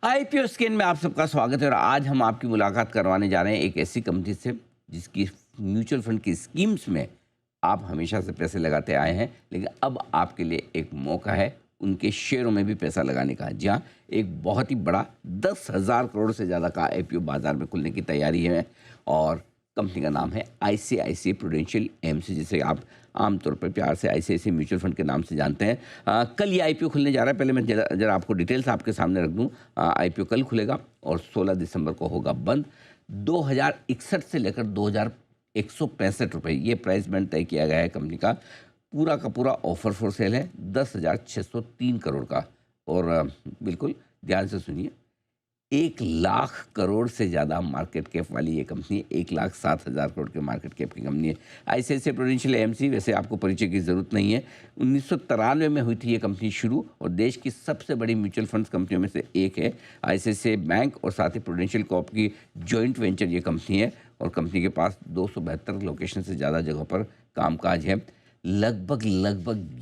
IPO scan में आप सबका स्वागत है और आज हम आपकी मुलाकात करवाने जा रहे हैं एक ऐसी कंपनी से जिसकी म्यूचुअल फंड की स्कीम्स में आप हमेशा से पैसे लगाते आए हैं, लेकिन अब आपके लिए एक मौका है उनके शेयरों में भी पैसा लगाने का। जी हाँ, एक बहुत ही बड़ा 10,000 करोड़ से ज़्यादा का आईपीओ बाजार में खुलने की तैयारी है और कंपनी का नाम है आईसीआईसीआई प्रूडेंशियल एएमसी, जिसे आप आमतौर पर प्यार से आईसीआईसीआई म्यूचुअल फंड के नाम से जानते हैं। कल ये आईपीओ खुलने जा रहा है। पहले मैं जरा आपको डिटेल्स आपके सामने रख दूं। आईपीओ कल खुलेगा और 16 दिसंबर को होगा बंद। 2061 से लेकर 2165 रुपये ये प्राइस बैंड तय किया गया है कंपनी का। पूरा का पूरा ऑफर फॉर सेल है 10,603 करोड़ का। और बिल्कुल ध्यान से सुनिए, 1,00,000 करोड़ से ज़्यादा मार्केट कैप वाली ये कंपनी, 1,07,000 करोड़ के मार्केट कैप की कंपनी है आईसीआईसीआई प्रूडेंशियल एएमसी। वैसे आपको परिचय की ज़रूरत नहीं है। 1993 में हुई थी ये कंपनी शुरू और देश की सबसे बड़ी म्यूचुअल फंड्स कंपनियों में से एक है। आईसीआईसीआई बैंक और साथ ही प्रूडेंशियल कॉर्प की जॉइंट वेंचर ये कंपनी है और कंपनी के पास 272 लोकेशन से ज़्यादा जगह पर कामकाज है। लगभग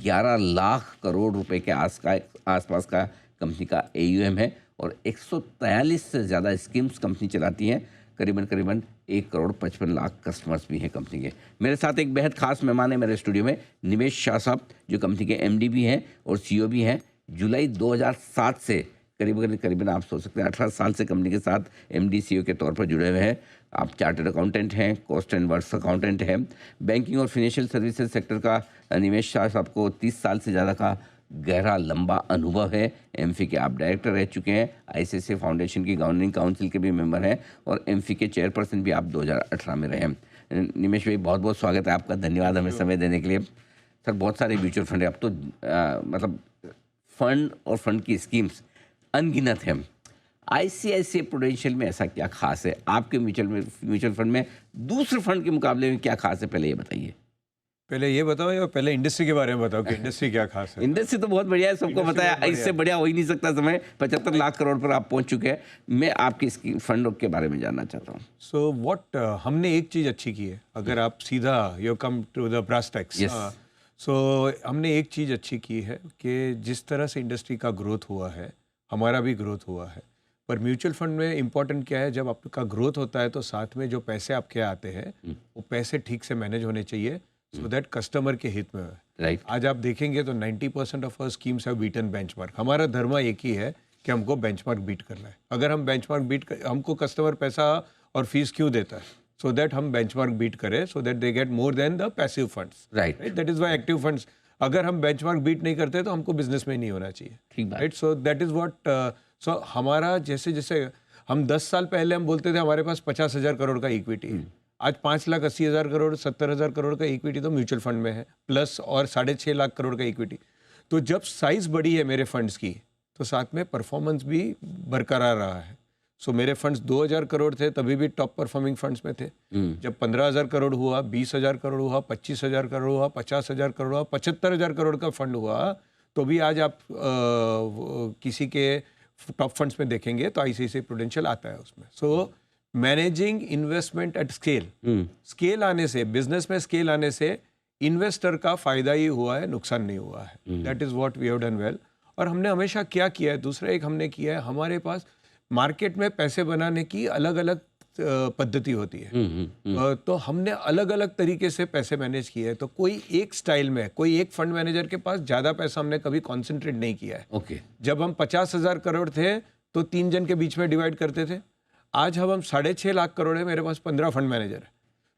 11 लाख करोड़ रुपए के आसपास का कंपनी का एयूएम है और 143 से ज़्यादा स्कीम्स कंपनी चलाती हैं। करीबन 1 करोड़ 55 लाख कस्टमर्स भी हैं कंपनी के। मेरे साथ एक बेहद खास मेहमान है मेरे स्टूडियो में, निमेश शाह साहब, जो कंपनी के एमडी भी हैं और सीईओ भी हैं। जुलाई 2007 से करीबन आप सोच सकते हैं 18 साल से कंपनी के साथ एमडी सीईओ के तौर पर जुड़े हुए हैं। आप चार्टर्ड अकाउंटेंट हैं, कॉस्ट एंड वर्क्स अकाउंटेंट हैं। बैंकिंग और फाइनेंशियल सर्विसेज सेक्टर का निमेश शाह साहब को 30 साल से ज़्यादा का गहरा लंबा अनुभव है। एमफी के आप डायरेक्टर रह चुके हैं, आईसीआईसीआई फाउंडेशन की गवर्निंग काउंसिल के भी मेंबर हैं और एमफी के चेयरपर्सन भी आप 2018 में रहे हैं। निमेश भाई, बहुत बहुत स्वागत है आपका, धन्यवाद हमें समय देने के लिए। सर, बहुत सारे म्यूचुअल फंड है अब तो, मतलब फंड और फंड की स्कीम्स अनगिनत हैं। आईसीआईसीआई प्रूडेंशियल में ऐसा क्या खास है? आपके म्यूचुअल फंड में दूसरे फंड के मुकाबले में क्या खास है, पहले ये बताइए। पहले ये बताओ या पहले इंडस्ट्री के बारे में बताओ कि इंडस्ट्री क्या खास है। इंडस्ट्री तो बहुत बढ़िया है, सबको बताया, इससे बढ़िया हो ही नहीं सकता समय। 75 लाख करोड़ पर आप पहुंच चुके हैं। मैं आपकी इसकी फंड के बारे में जानना चाहता हूँ। सो व्हाट हमने एक चीज़ अच्छी की है, अगर आप सीधा you come to the brass tacks. So हमने एक चीज़ अच्छी की है कि जिस तरह से इंडस्ट्री का ग्रोथ हुआ है, हमारा भी ग्रोथ हुआ है। पर म्यूचुअल फंड में इम्पॉर्टेंट क्या है, जब आपका ग्रोथ होता है तो साथ में जो पैसे आपके आते हैं वो पैसे ठीक से मैनेज होने चाहिए सो दैट कस्टमर के हित में है। राइट। आज आप देखेंगे तो 90% of our schemes have beaten benchmark. हमारा धर्म एक ही है कि हमको बेंचमार्क बीट करना है। अगर हम बेंचमार्क हमको कस्टमर पैसा और फीस क्यों देता है? सो दैट हम बेंचमार्क बीट करें, so that they get more than the passive funds. Right. That is why active funds, अगर हम बेंचमार्क बीट नहीं करते तो हमको बिजनेस में नहीं होना चाहिए। ठीक बात। Right. So that is what, so हमारा जैसे जैसे हम 10 साल पहले हम बोलते थे हमारे पास 50,000 करोड़ का इक्विटी है। आज 5,80,000 करोड़ 70,000 करोड़ का इक्विटी तो म्यूचुअल फंड में है, प्लस और 6.5 लाख करोड़ का इक्विटी। तो जब साइज बड़ी है मेरे फंड्स की तो साथ में परफॉर्मेंस भी बरकरार रहा है। सो मेरे फंड्स 2,000 करोड़ थे तभी भी टॉप परफॉर्मिंग फंड्स में थे। जब 15,000 करोड़ हुआ, 20,000 करोड़ हुआ, 25,000 करोड़ हुआ, 50,000 करोड़ हुआ, 75,000 करोड़ का फंड हुआ, तो भी आज आप किसी के टॉप फंड्स में देखेंगे तो आईसीआईसीआई प्रूडेंशियल आता है उसमें। सो मैनेजिंग इन्वेस्टमेंट एट स्केल आने से, बिजनेस में स्केल आने से इन्वेस्टर का फायदा ही हुआ है, नुकसान नहीं हुआ है। That is what we have done well. और हमने हमेशा क्या किया है, दूसरा एक हमने किया है, हमारे पास मार्केट में पैसे बनाने की अलग अलग पद्धति होती है। तो हमने अलग अलग तरीके से पैसे मैनेज किए हैं। तो कोई एक स्टाइल में, कोई एक फंड मैनेजर के पास ज़्यादा पैसा हमने कभी कॉन्सेंट्रेट नहीं किया है। ओके। जब हम 50,000 करोड़ थे तो 3 जन के बीच में डिवाइड करते थे। आज हम 6.5 लाख करोड़ है, मेरे पास 15 फंड मैनेजर है।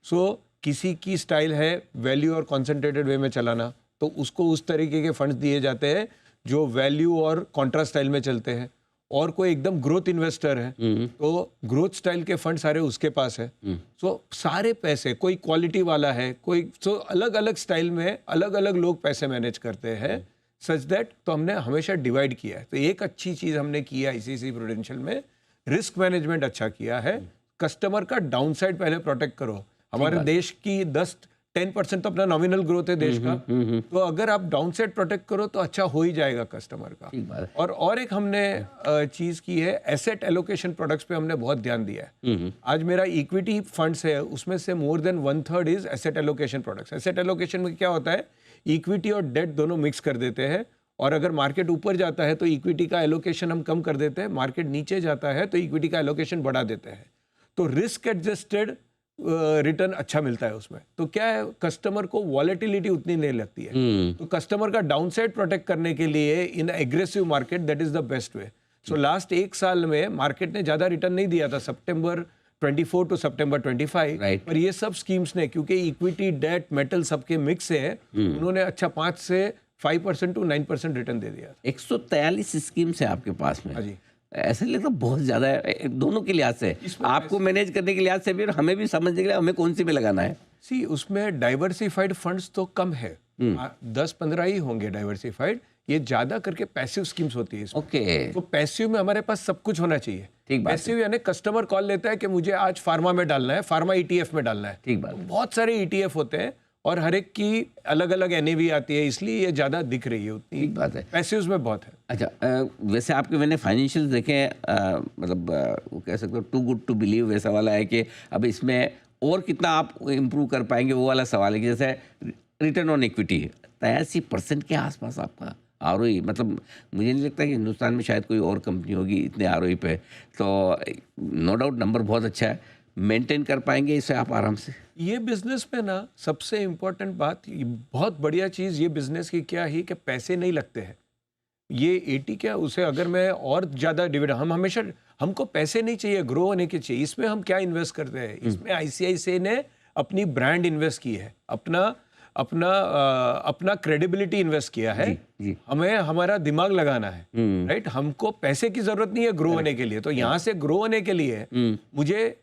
सो किसी की स्टाइल है वैल्यू और कॉन्सेंट्रेटेड वे में चलाना, तो उसको उस तरीके के फंड्स दिए जाते हैं जो वैल्यू और कॉन्ट्रा स्टाइल में चलते हैं। और कोई एकदम ग्रोथ इन्वेस्टर है तो ग्रोथ स्टाइल के फंड सारे उसके पास है। सो सारे पैसे, कोई क्वालिटी वाला है, कोई अलग अलग स्टाइल में अलग अलग लोग पैसे मैनेज करते हैं सच दैट। तो हमने हमेशा डिवाइड किया है। तो एक अच्छी चीज़ हमने की है आईसीआईसीआई प्रूडेंशियल में, रिस्क मैनेजमेंट अच्छा किया है। कस्टमर का डाउनसाइड पहले प्रोटेक्ट करो। हमारे देश की 10% तो अपना नॉमिनल ग्रोथ है देश का, तो अगर आप डाउनसाइड प्रोटेक्ट करो तो अच्छा हो ही जाएगा कस्टमर का। और एक हमने चीज़ की है, एसेट एलोकेशन प्रोडक्ट्स पे हमने बहुत ध्यान दिया है। आज मेरा इक्विटी फंड्स है, उसमें से more than 1/3 is asset allocation products. Asset allocation में क्या होता है, इक्विटी और डेट दोनों मिक्स कर देते हैं और अगर मार्केट ऊपर जाता है तो इक्विटी का एलोकेशन हम कम कर देते हैं, मार्केट नीचे जाता है तो इक्विटी का एलोकेशन बढ़ा देते हैं। तो रिस्क एडजस्टेड रिटर्न अच्छा मिलता है उसमें। तो क्या है, कस्टमर को वॉलेटिलिटी उतनी नहीं लगती है। तो कस्टमर का डाउनसाइड प्रोटेक्ट करने के लिए in aggressive market that is the best way. So last एक साल में मार्केट ने ज्यादा रिटर्न नहीं दिया था, सितंबर 24 टू सितंबर 25, Right. पर ये सब स्कीम्स ने, क्योंकि इक्विटी डेट मेटल सबके मिक्स है, उन्होंने अच्छा 5 से 5% टू 9% रिटर्न दे दिया। 143 स्कीम्स है आपके पास में। हाँ जी। ऐसा लगता है बहुत ज्यादा है, दोनों के लिहाज से, आपको मैनेज करने के लिहाज से भी और हमें भी समझने के लिए हमें कौन सी में लगाना है। सी उसमें डाइवर्सिफाइड फंड्स तो कम है, 10-15 ही होंगे डाइवर्सिफाइड। ये ज्यादा करके पैसिव स्कीम्स होती है इसमें। ओके, तो पैसिव में हमारे पास सब कुछ होना चाहिए। ठीक बात है। पैसिव यानी कस्टमर कॉल लेता है कि मुझे आज फार्मा में डालना है, फार्मा ईटीएफ में डालना है। ठीक बात तो है। बहुत सारे ईटीएफ होते हैं और हर एक की अलग अलग एनएवी आती है, इसलिए ये ज्यादा दिख रही है उतनी। ठीक बात है। पैसिव्स में बहुत है। अच्छा, वैसे आपके मैंने फाइनेंशियल देखे हैं, मतलब वो कह सकते हो टू गुड टू बिलीव वैसा वाला है कि अब इसमें और कितना आप इम्प्रूव कर पाएंगे, वो वाला सवाल है कि जैसे रिटर्न ऑन इक्विटी 83% के आसपास आपका आरओई, मतलब मुझे नहीं लगता कि हिंदुस्तान में शायद कोई और कंपनी होगी इतने आरओई पे। तो नो डाउट नंबर बहुत अच्छा है, मेंटेन कर पाएंगे इसे आप आराम से। ये बिजनेस में ना सबसे इम्पोर्टेंट बात, ये बहुत बढ़िया चीज़ ये बिजनेस की क्या है कि पैसे नहीं लगते हैं। ये 80 क्या, उसे अगर मैं और ज़्यादा डिविडेंड, हम हमेशा, हमको पैसे नहीं चाहिए, ग्रो होने के चाहिए। इसमें हम क्या इन्वेस्ट करते हैं, इसमें आईसीआईसीआई ने अपनी ब्रांड इन्वेस्ट की है, अपना क्रेडिबिलिटी इन्वेस्ट किया है। जी। हमें हमारा दिमाग लगाना है, राइट। हमको पैसे की जरूरत नहीं है ग्रो होने के लिए। तो यहाँ से ग्रो होने के लिए मुझे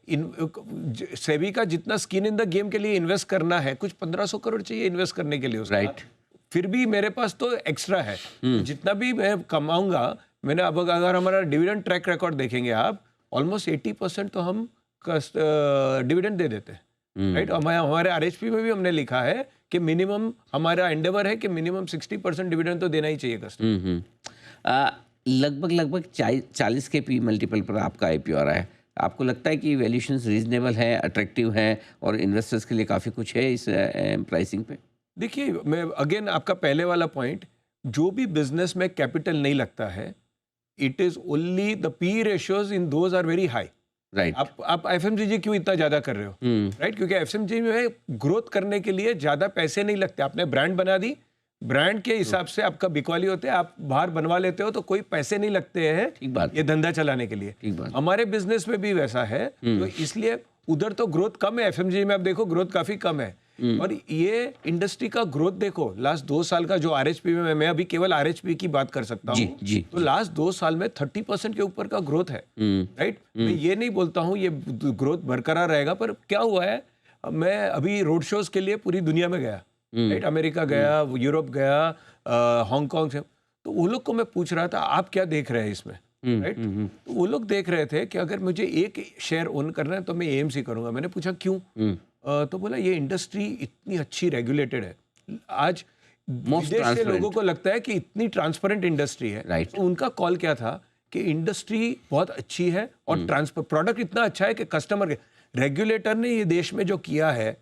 सेबी का जितना स्किन इन द गेम के लिए इन्वेस्ट करना है, कुछ 1500 करोड़ चाहिए इन्वेस्ट करने के लिए उसका। राइट। फिर भी मेरे पास तो एक्स्ट्रा है, जितना भी मैं कमाऊंगा। मैंने अब अगर हमारा डिविडेंड ट्रैक रिकॉर्ड देखेंगे आप, ऑलमोस्ट 80% तो हम डिविडेंड दे देते हैं, राइट। हमारे आरएचपी में भी हमने लिखा है कि मिनिमम, हमारा एंडेवर है कि मिनिमम 60% डिविडेंड तो देना ही चाहिए कस्टमर। लगभग 40 के पी मल्टीपल पर आपका आईपीओ आ रहा है। आपको लगता है कि वैल्यूएशंस रीजनेबल है, अट्रैक्टिव है और इन्वेस्टर्स के लिए काफ़ी कुछ है इस प्राइसिंग पे? देखिए, मैं अगेन आपका पहले वाला पॉइंट, जो भी बिजनेस में कैपिटल नहीं लगता है, it is only the P ratios in those are very high. Right. आप एफएमसीजी क्यों इतना ज्यादा कर रहे हो, राइट? क्योंकि एफएमसीजी में ग्रोथ करने के लिए ज्यादा पैसे नहीं लगते। आपने ब्रांड बना दी, ब्रांड के हिसाब से आपका बिकवाली होते हैं, आप बाहर बनवा लेते हो तो कोई पैसे नहीं लगते हैं। ठीक बात। ये धंधा चलाने के लिए। ठीक बात। हमारे बिजनेस में भी वैसा है, तो इसलिए उधर तो ग्रोथ कम है। एफएमसीजी में आप देखो ग्रोथ काफी कम है। और ये इंडस्ट्री का ग्रोथ देखो, लास्ट 2 साल का जो आरएचपी में, मैं अभी केवल आरएचपी की बात कर सकता हूँ, जी। तो लास्ट 2 साल में 30% के ऊपर का ग्रोथ है, राइट। मैं ये नहीं बोलता हूँ ये ग्रोथ बरकरार रहेगा, पर क्या हुआ है, मैं अभी रोड शोज के लिए पूरी दुनिया में गया, राइट। अमेरिका गया, यूरोप गया, हांगकांग से। तो वो लोग को मैं पूछ रहा था आप क्या देख रहे हैं इसमें, राइट। तो वो लोग देख रहे थे कि अगर मुझे एक शेयर ओन करना है तो मैं एएमसी करूंगा। मैंने पूछा क्यों, तो बोला ये इंडस्ट्री इतनी अच्छी रेगुलेटेड है। आज विदेश से लोगों को लगता है कि इतनी ट्रांसपेरेंट इंडस्ट्री है, राइट। तो उनका कॉल क्या था कि इंडस्ट्री बहुत अच्छी है और प्रोडक्ट इतना अच्छा है कि कस्टमर के, रेगुलेटर ने ये देश में जो किया है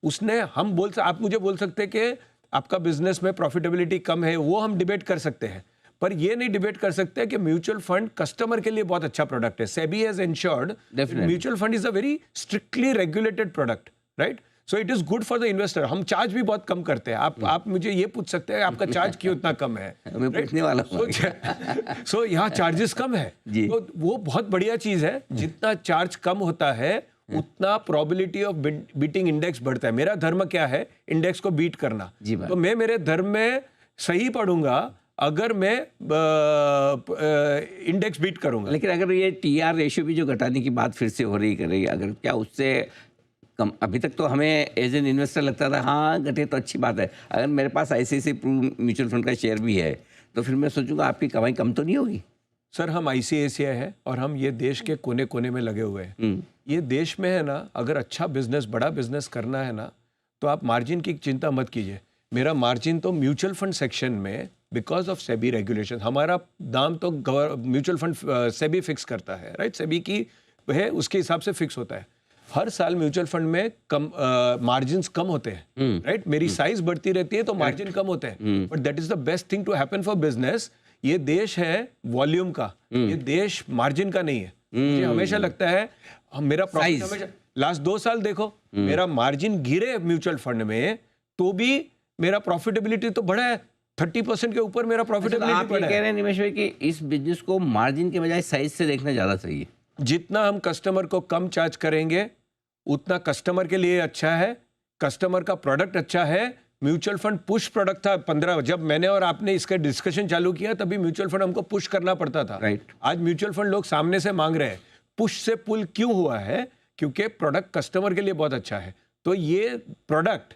उसने, आप मुझे बोल सकते हैं कि आपका बिजनेस में प्रॉफिटेबिलिटी कम है, वो हम डिबेट कर सकते हैं, पर ये नहीं डिबेट कर सकते कि म्यूचुअल फंड कस्टमर के लिए बहुत अच्छा प्रोडक्ट है। SEBI has ensured mutual fund is a very strictly regulated product, right. So it is good for the investor. हम चार्ज भी बहुत कम करते हैं। आप मुझे ये पूछ सकते हैं आपका चार्ज क्यों इतना कम है, मैं पूछने वाला हूं। सो यहाँ चार्जेस कम है, जी। तो वो बहुत बढ़िया चीज है। जितना चार्ज कम होता है उतना प्रोबेबिलिटी ऑफ बीटिंग इंडेक्स बढ़ता है। मेरा धर्म क्या है, इंडेक्स को बीट करना। तो मैं मेरे धर्म में सही पढ़ूंगा अगर मैं इंडेक्स बीट करूंगा। लेकिन अगर ये टीआर रेशियो भी जो घटाने की बात फिर से हो रही करेगी, अगर क्या उससे कम, अभी तक तो हमें एज एन इन्वेस्टर लगता था हाँ घटे तो अच्छी बात है। अगर मेरे पास आईसीआईसीआई म्यूचुअल फंड का शेयर भी है तो फिर मैं सोचूंगा आपकी कमाई कम तो नहीं होगी। सर, हम आईसीआईसीआई है और हम ये देश के कोने कोने में लगे हुए हैं। ये देश में है ना, अगर अच्छा बिजनेस, बड़ा बिजनेस करना है ना, तो आप मार्जिन की चिंता मत कीजिए। मेरा मार्जिन तो म्यूचुअल फंड सेक्शन में, बिकॉज ऑफ सेबी रेगुलेशन, हमारा दाम तो म्यूचुअल फंड सेबी फिक्स करता है, राइट। सेबी की है, उसके हिसाब से फिक्स होता है। हर साल म्यूचुअल फंड में कम मार्जिन कम होते हैं, राइट? मेरी साइज बढ़ती रहती है तो मार्जिन कम होते हैं, but that is the best thing to happen for business. ये देश है वॉल्यूम का, ये देश मार्जिन का नहीं है। मुझे हमेशा लगता है मेरा प्रॉफिट हमेशा लास्ट 2 साल देखो, मेरा मार्जिन गिरे म्यूचुअल फंड में तो भी मेरा प्रॉफिटेबिलिटी तो बढ़ा है, 30% के ऊपर मेरा प्रॉफिटेबिलिटी आप ये बढ़ा कह है। रहे हैं निमेश भाई कि इस बिजनेस को मार्जिन के बजाय साइज से देखना ज़्यादा सही है। जितना हम कस्टमर को कम चार्ज करेंगे उतना कस्टमर के लिए अच्छा है, कस्टमर का प्रोडक्ट अच्छा है। म्यूचुअल फंड पुश प्रोडक्ट था 15, जब मैंने और आपने इसका डिस्कशन चालू किया तभी म्यूचुअल फंड हमको पुश करना पड़ता था। राइट। आज म्यूचुअल फंड लोग सामने से मांग रहे हैं। पुश से पुल क्यों हुआ है? क्योंकि प्रोडक्ट कस्टमर के लिए बहुत अच्छा है। तो ये product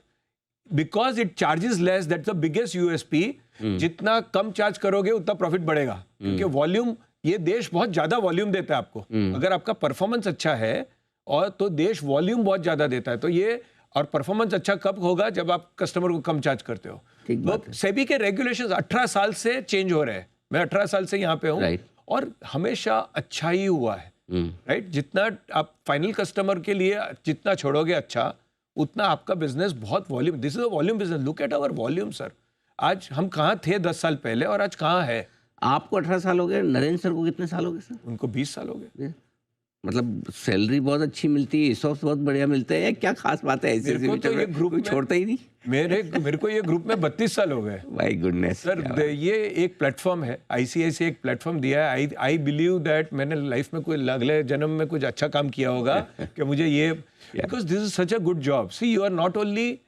because it charges less, that's the biggest USP. जितना कम चार्ज करोगे उतना प्रॉफिट बढ़ेगा, क्योंकि वॉल्यूम, ये देश बहुत ज्यादा वॉल्यूम देता है आपको। अगर आपका परफॉर्मेंस अच्छा है और तो देश वॉल्यूम बहुत ज्यादा देता है। तो ये, और परफॉर्मेंस अच्छा कब होगा? जब आप कस्टमर को कम चार्ज करते हो। ठीक बात है। सेबी के रेगुलेशंस 18 साल से चेंज हो रहे हैं। मैं 18 साल से यहाँ पे हूँ, Right. और हमेशा अच्छा ही हुआ है, राइट? जितना आप फाइनल कस्टमर के लिए जितना छोड़ोगे अच्छा, उतना आपका बिजनेस बहुत volume, this is a volume business. Look at our volume sir. आज हम कहाँ थे 10 साल पहले और आज कहाँ है? आपको 18 साल हो गए, नरेंद्र सर को कितने साल हो गए सर? उनको 20 साल हो गए। मतलब सैलरी बहुत अच्छी मिलती है, ESOPs बहुत बढ़िया मिलते हैं, क्या खास बात है? ऐसे मेरे को तो ये ग्रुप कोई में छोड़ता ही नहीं। मेरे को ये ग्रुप में 32 साल हो गए। माय गुडनेस सर ये एक प्लेटफॉर्म है, आईसीआईसी एक प्लेटफॉर्म दिया है। आई बिलीव दैट मैंने लाइफ में कोई अगले जन्म में कुछ अच्छा काम किया होगा कि मुझे ये, because this is such a good job. See, you are not only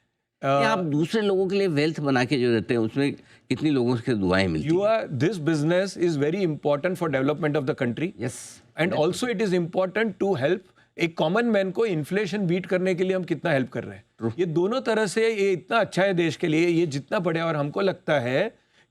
आप दूसरे लोगों के लिए वेल्थ बना के जो रहते हैं, उसमें कितनी लोगों से दुआएं मिलती you are, this business is very important for development of the country. हैं। Yes. And also it is important to help एक कॉमन मैन को इन्फ्लेशन बीट करने के लिए हम कितना हेल्प कर रहे हैं। ये दोनों तरह से ये इतना अच्छा है देश के लिए, ये जितना बढ़े। और हमको लगता है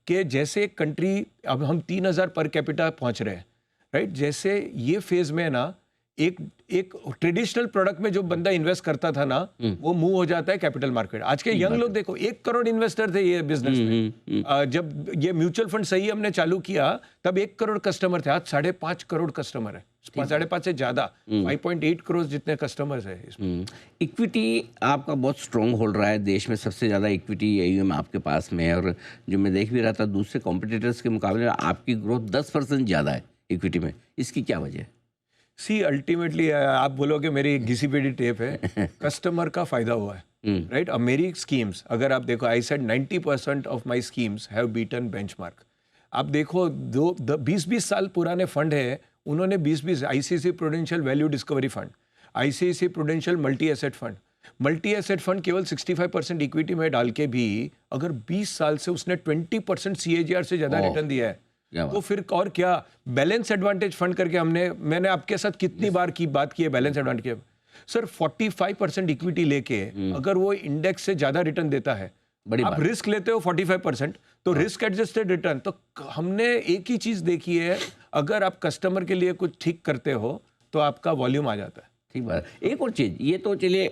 कि जैसे एक कंट्री, अब हम 3000 पर कैपिटा पहुंच रहे हैं, राइट? जैसे ये फेज में ना एक ट्रेडिशनल प्रोडक्ट में जो बंदा इन्वेस्ट करता था ना, वो मूव हो जाता है कैपिटल मार्केट। आज के यंग लोग देखो, 1 करोड़ इन्वेस्टर थे ये बिजनेस में। जब ये म्यूचुअल फंड सही हमने चालू किया तब 1 करोड़ कस्टमर थे, आज 5.5 करोड़ कस्टमर है, 5.5 से ज्यादा, 5.8 करोड़ जितने कस्टमर्स है इसमें। इक्विटी आपका बहुत स्ट्रॉन्ग होल्ड रहा है, देश में सबसे ज़्यादा इक्विटी AUM आपके पास में है। और जो मैं देख भी रहा था, दूसरे कॉम्पिटिटर्स के मुकाबले में आपकी ग्रोथ 10% ज़्यादा है इक्विटी में। इसकी क्या वजह है? सी, अल्टीमेटली आप बोलोगे मेरी घिसी पिटी टेप है, कस्टमर का फायदा हुआ है, राइट? अब मेरी स्कीम्स अगर आप देखो, I said 90% of my schemes have beaten benchmark. आप देखो 20-20 साल पुराने फंड है, उन्होंने 20-20 ICICI Prudential value discovery fund, ICICI Prudential multi asset fund केवल 65% इक्विटी में डाल के भी अगर 20 साल से उसने 20% CAGR से ज्यादा रिटर्न दिया है, तो फिर और क्या? बैलेंस एडवांटेज फंड करके मैंने आपके साथ कितनी बार की बात की है बैलेंस एडवांटेज। सर 45% इक्विटी लेके अगर वो इंडेक्स से ज्यादा रिटर्न देता है, आप रिस्क लेते हो 45%, तो रिस्क एडजस्टेड रिटर्न। तो हमने एक ही चीज देखी है, अगर आप कस्टमर के लिए कुछ ठीक करते हो तो आपका वॉल्यूम आ जाता है। ठीक बात। एक और चीज़, ये तो चलिए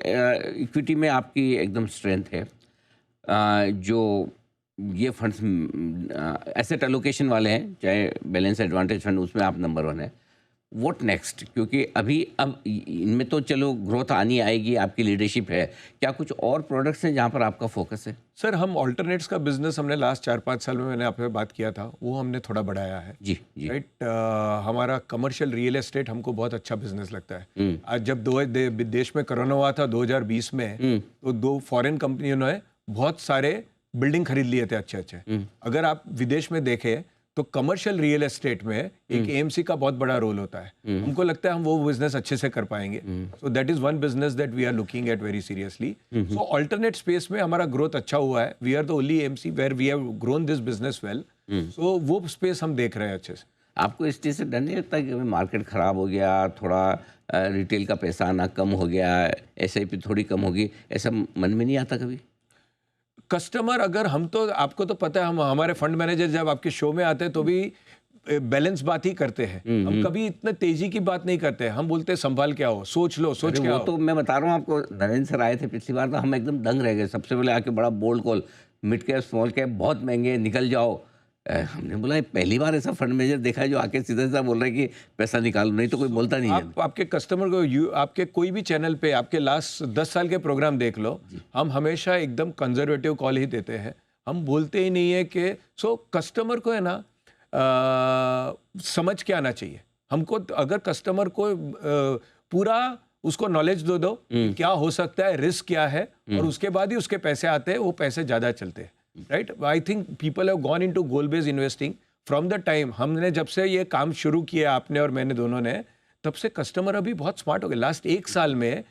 इक्विटी में आपकी एकदम स्ट्रेंथ है। जो ये फंड्स एसेट एलोकेशन वाले हैं, चाहे बैलेंस एडवांटेज फंड, उसमें आप नंबर 1 है। What next? क्योंकि अब इनमें तो चलो ग्रोथ आनी आएगी, आपकी लीडरशिप है। क्या कुछ और प्रोडक्ट्स हैं जहाँ पर आपका फोकस है? सर हम ऑल्टरनेट्स का बिजनेस हमने लास्ट 4-5 साल में, मैंने आपसे बात किया था, वो हमने थोड़ा बढ़ाया है। जी। राइट। हमारा कमर्शियल रियल एस्टेट हमको बहुत अच्छा बिजनेस लगता है। आज जब देश में कोरोना हुआ था 2020 में, तो 2 फॉरेन कंपनियों ने बहुत सारे बिल्डिंग खरीद लिए थे अच्छे। अगर आप विदेश में देखें तो कमर्शियल रियल एस्टेट में एक AMC का बहुत बड़ा रोल होता है। हमको लगता है हम वो बिजनेस अच्छे से कर पाएंगे। So that is one business that we are looking at very seriously. So alternate space में हमारा ग्रोथ अच्छा हुआ है। We are the only AMC where we have grown this business well. So वो स्पेस हम देख रहे हैं अच्छे से। आपको इस चीज़ से डर नहीं लगता कि मार्केट ख़राब हो गया, थोड़ा रिटेल का पैसा आना कम हो गया, SIP थोड़ी कम होगी, ऐसा मन में नहीं आता कभी? कस्टमर, अगर हम तो, आपको तो पता है, हम हमारे फंड मैनेजर जब आपके शो में आते हैं तो भी बैलेंस बात ही करते हैं। हम कभी इतने तेजी की बात नहीं करते। हम बोलते हैं संभाल के आओ, सोच लो, सोच के वो आओ। तो मैं बता रहा हूँ आपको, नरेंद्र सर आए थे पिछली बार, तो हम एकदम दंग रह गए। सबसे पहले आके बड़ा bold call, mid cap small cap बहुत महंगे, निकल जाओ। हमने बोला, पहली बार ऐसा फंड मैनेजर देखा है जो आके सीधा सीधा बोल रहा है कि पैसा निकालो, नहीं तो कोई बोलता नहीं है। आप आपके कस्टमर को आपके कोई भी चैनल पे आपके लास्ट 10 साल के प्रोग्राम देख लो, हम हमेशा एकदम कंजर्वेटिव कॉल ही देते हैं। हम बोलते ही नहीं है कि कस्टमर को है ना समझ के आना चाहिए। हमको अगर कस्टमर को पूरा उसको नॉलेज दो क्या हो सकता है, रिस्क क्या है, और उसके बाद ही उसके पैसे आते हैं, वो पैसे ज़्यादा चलते हैं, right. I think people have gone into goal based investing from the time हमने जब से ये काम शुरू किया, आपने और मैंने दोनों ने, तब से कस्टमर अभी बहुत स्मार्ट हो गए। लास्ट 1 साल में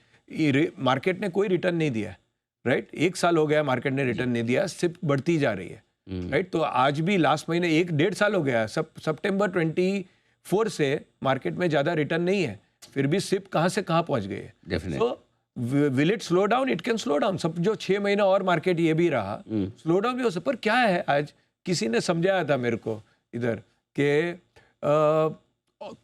मार्केट ने कोई रिटर्न नहीं दिया, राइट। 1 साल हो गया मार्केट ने रिटर्न नहीं दिया, सिर्फ बढ़ती जा रही है, राइट। तो आज भी लास्ट महीने 1-1.5 साल हो गया, सितंबर 24 से मार्केट में ज़्यादा रिटर्न नहीं है, फिर भी सिप कहाँ से कहाँ पहुँच गई है। So will it slow down? It can slow down. सब जो 6 महीना और मार्केट ये भी रहा, स्लो डाउन भी हो सकता। पर क्या है, आज किसी ने समझाया था मेरे को इधर कि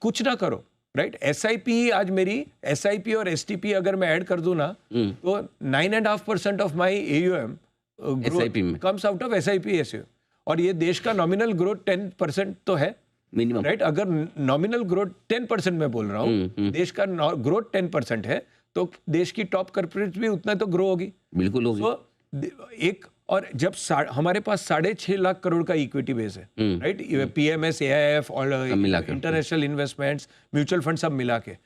कुछ ना करो, राइट। SIP आज मेरी SIP और STP अगर मैं ऐड कर दूं ना, तो 9.5% of my AUM comes out of SIP SU, और ये देश का नॉमिनल ग्रोथ 10% तो है मिनिमम, राइट। अगर नॉमिनल ग्रोथ 10% मैं बोल रहा हूँ, देश का ग्रोथ 10% है, तो देश की टॉप कॉर्पोरेट भी उतना तो ग्रो होगी, बिल्कुल होगी। एक और जब हमारे पास 6.5 लाख करोड़ का इक्विटी बेस है, राइट। PMS, AIF और इंटरनेशनल इन्वेस्टमेंट्स, म्यूचुअल फंड सब मिला के,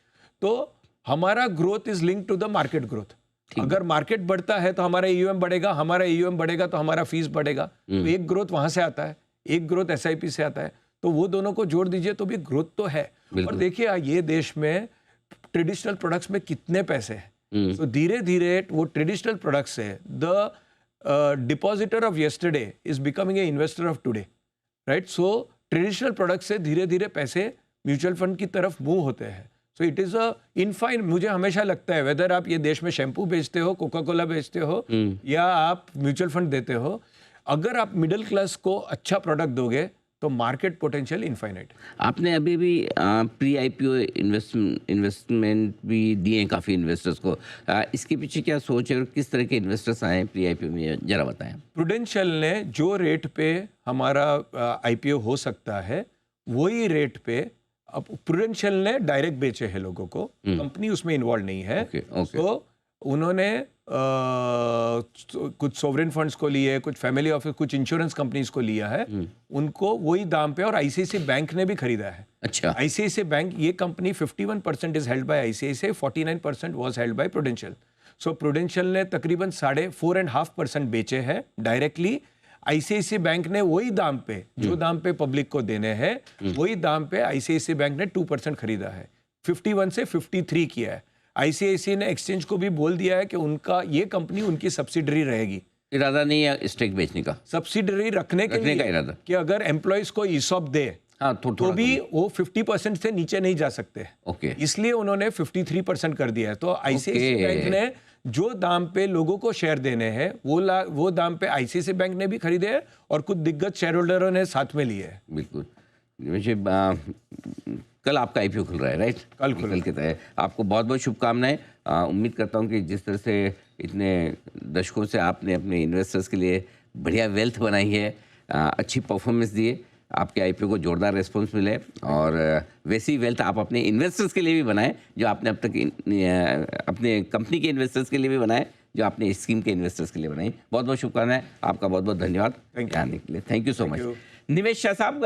तो हमारा growth is link to the market growth. अगर मार्केट बढ़ता है तो हमारा AUM बढ़ेगा, हमारा AUM बढ़ेगा तो हमारा फीस बढ़ेगा। तो एक ग्रोथ वहां से आता है, एक ग्रोथ SIP से आता है, तो वो दोनों को जोड़ दीजिए तो भी ग्रोथ तो है। और देखिए ये देश में ट्रेडिशनल प्रोडक्ट्स में कितने पैसे हैं, तो धीरे धीरे वो ट्रेडिशनल प्रोडक्ट्स से the depositor of yesterday is becoming a investor of today, right. So traditional product से धीरे धीरे पैसे म्यूचुअल फंड की तरफ मूव होते हैं। सो इट इज अ इनफाइन, मुझे हमेशा लगता है वेदर आप ये देश में शैम्पू बेचते हो, कोका कोला बेचते हो, या आप म्यूचुअल फंड देते हो, अगर आप मिडिल क्लास को अच्छा प्रोडक्ट दोगे तो मार्केट पोटेंशियल इनफाइनाइट। आपने अभी भी प्री IPO इन्वेस्टमेंट भी दिए हैं काफ़ी इन्वेस्टर्स को, इसके पीछे क्या सोच है और किस तरह के इन्वेस्टर्स आए हैं प्री IPO में, जरा बताएं। प्रूडेंशियल ने जो रेट पे हमारा IPO हो सकता है, वही रेट पे अब प्रूडेंशियल ने डायरेक्ट बेचे हैं लोगों को, कंपनी उसमें इन्वॉल्व नहीं है। तो उन्होंने कुछ सोवरेन फंड्स को लिए, कुछ फैमिली ऑफिस, कुछ इंश्योरेंस कंपनीज को लिया है, उनको वही दाम पे, और ICICI बैंक ने भी खरीदा है। अच्छा। ICICI बैंक, ये company 51% is held by ICICI, 49% was held by prudential. So prudential ने तकरीबन 4.5% बेचे हैं डायरेक्टली। ICICI बैंक ने वही दाम पे, जो दाम पे पब्लिक को देने हैं, वही दाम पे ICICI बैंक ने 2% खरीदा है, 51 से 53 किया है। ICICI ने एक्सचेंज को भी बोल दिया है कि उनका ये कंपनी उनकी सब्सिडरी रहेगी। इरादा नहीं है स्टेक बेचने का, सब्सिडरी रखने का इरादा, कि अगर एम्प्लॉइज को ESOP दे, हाँ, तो भी वो 50% से नीचे नहीं जा सकते। ओके। इसलिए उन्होंने 53% कर दिया है। तो ICICI बैंक ने जो दाम पे लोगों को शेयर देने हैं, वो दाम पे ICICI बैंक ने भी खरीदे हैं, और कुछ दिग्गज शेयर होल्डरों ने साथ में लिए हैं। बिल्कुल। मुझे कल आपका IPO खुल रहा है, राइट? कल के तय। आपको बहुत बहुत शुभकामनाएं। उम्मीद करता हूं कि जिस तरह से इतने दशकों से आपने अपने इन्वेस्टर्स के लिए बढ़िया वेल्थ बनाई है, अच्छी परफॉर्मेंस दिए, आपके IPO को जोरदार रिस्पॉन्स मिले, और वैसी वेल्थ आप अपने इन्वेस्टर्स के लिए भी बनाएं जो आपने अब तक अपने कंपनी के इन्वेस्टर्स के लिए भी बनाए, जो आपने इस स्कीम के इन्वेस्टर्स के लिए बनाई। बहुत बहुत शुभकामनाएं, आपका बहुत बहुत धन्यवाद आने के लिए। Thank you so much. निवेश शाह साहब,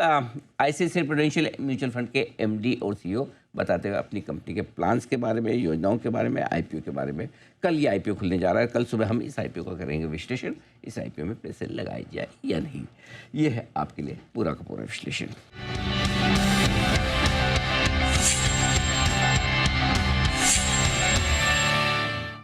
ICICI प्रूडेंशियल म्यूचुअल फंड के MD और CEO, बताते हुए अपनी कंपनी के प्लान्स के बारे में, योजनाओं के बारे में, IPO के बारे में। कल ये IPO खुलने जा रहा है, कल सुबह हम इस IPO का करेंगे विश्लेषण, इस IPO में पैसे लगाए जाए या नहीं। ये है आपके लिए पूरा का पूरा विश्लेषण।